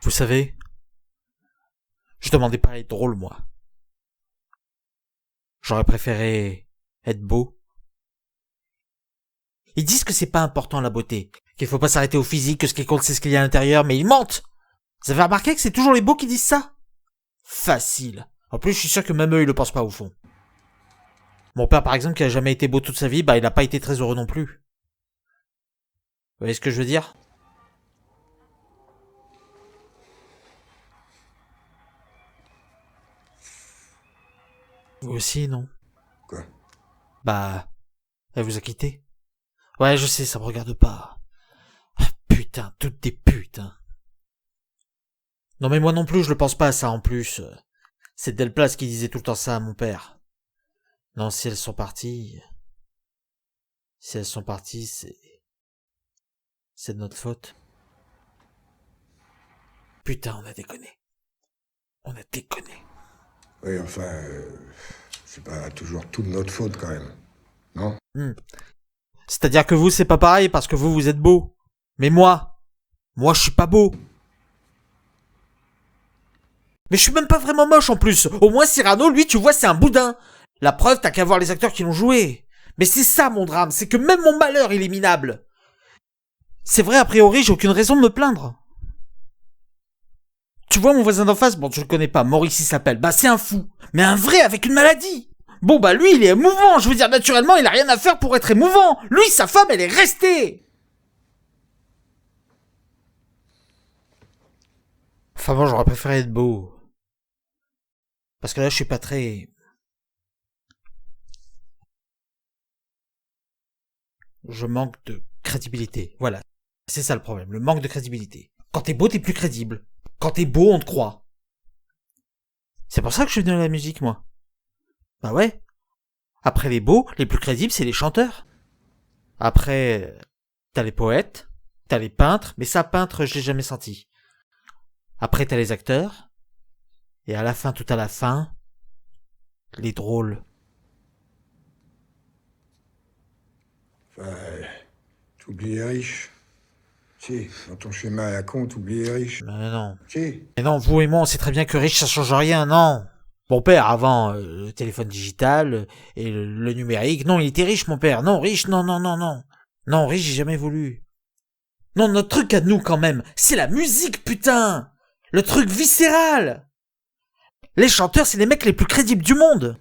Vous savez, je demandais pas à être drôle, moi. J'aurais préféré être beau. Ils disent que c'est pas important la beauté, qu'il faut pas s'arrêter au physique, que ce qui compte c'est ce qu'il y a à l'intérieur, mais ils mentent. Vous avez remarqué que c'est toujours les beaux qui disent ça? Facile. En plus, je suis sûr que même eux, ils le pensent pas au fond. Mon père, par exemple, qui a jamais été beau toute sa vie, il a pas été très heureux non plus. Vous voyez ce que je veux dire? Vous aussi, non? Quoi? Elle vous a quitté. Ouais, je sais, ça me regarde pas. Ah, putain, toutes des putes, hein. Non mais moi non plus, je le pense pas à ça en plus. C'est Delplace qui disait tout le temps ça à mon père. Non, si elles sont parties... Si elles sont parties, c'est de notre faute. Putain, on a déconné. On a déconné. Oui, enfin, c'est pas toujours toute notre faute quand même, non? C'est-à-dire que vous, c'est pas pareil parce que vous êtes beau. Mais moi, je suis pas beau. Mais je suis même pas vraiment moche en plus. Au moins Cyrano, lui, tu vois, c'est un boudin. La preuve, t'as qu'à voir les acteurs qui l'ont joué. Mais c'est ça mon drame, c'est que même mon malheur, il est minable. C'est vrai, a priori, j'ai aucune raison de me plaindre. Tu vois mon voisin d'en face, bon, tu le connais pas, Maurice il s'appelle, c'est un fou. Mais un vrai avec une maladie. Bon, lui, il est émouvant, je veux dire, naturellement, il a rien à faire pour être émouvant. Lui, sa femme, elle est restée. Enfin bon, j'aurais préféré être beau. Parce que là, je suis pas très... Je manque de crédibilité. Voilà. C'est ça le problème, le manque de crédibilité. Quand t'es beau, t'es plus crédible. Quand t'es beau, on te croit. C'est pour ça que je suis venu à la musique, moi. Bah ouais. Après les beaux, les plus crédibles, c'est les chanteurs. Après, t'as les poètes, t'as les peintres, mais ça, peintre, je l'ai jamais senti. Après, t'as les acteurs. Et à la fin, tout à la fin, les drôles. Enfin, t'oublies les riches. Si, dans ton schéma à la con, t'oublies les riches. Mais non. Si. Mais non, vous et moi, on sait très bien que riche, ça change rien, non. Mon père, avant le téléphone digital et le numérique, non, il était riche, mon père. Non, riche, non, non, non, non. Non, riche, j'ai jamais voulu. Non, notre truc à nous, quand même, c'est la musique, putain. Le truc viscéral. Les chanteurs, c'est les mecs les plus crédibles du monde.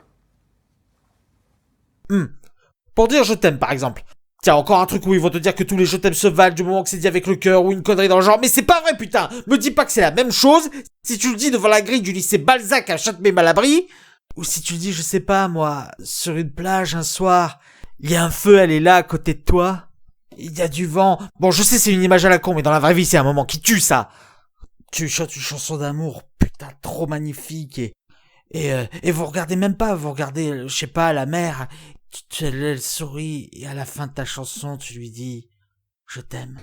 Pour dire je t'aime, par exemple. Tiens, encore un truc où ils vont te dire que tous les je t'aime se valent du moment que c'est dit avec le cœur ou une connerie dans le genre. Mais c'est pas vrai, putain. Me dis pas que c'est la même chose si tu le dis devant la grille du lycée Balzac à Châtenay-Malabry. Ou si tu le dis, je sais pas, moi, sur une plage un soir. Il y a un feu, elle est là à côté de toi. Il y a du vent. Bon, je sais, c'est une image à la con, mais dans la vraie vie, c'est un moment qui tue, ça. Tu chantes une chanson d'amour, putain, trop magnifique. Et vous regardez même pas, vous regardez, je sais pas, la mer. Elle sourit et à la fin de ta chanson, tu lui dis « Je t'aime ».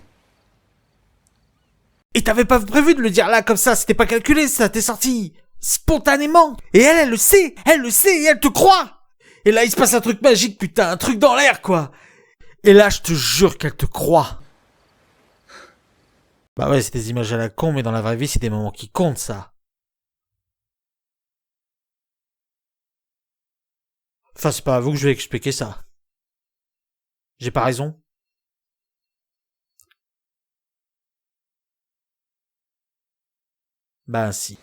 Et t'avais pas prévu de le dire là comme ça, c'était pas calculé, ça t'est sorti spontanément. Et elle le sait, et elle te croit. Et là, il se passe un truc magique, putain, un truc dans l'air, quoi. Et là, je te jure qu'elle te croit. Bah ouais, c'est des images à la con, mais dans la vraie vie, c'est des moments qui comptent, ça. Enfin, c'est pas à vous que je vais expliquer ça. J'ai pas raison? Si.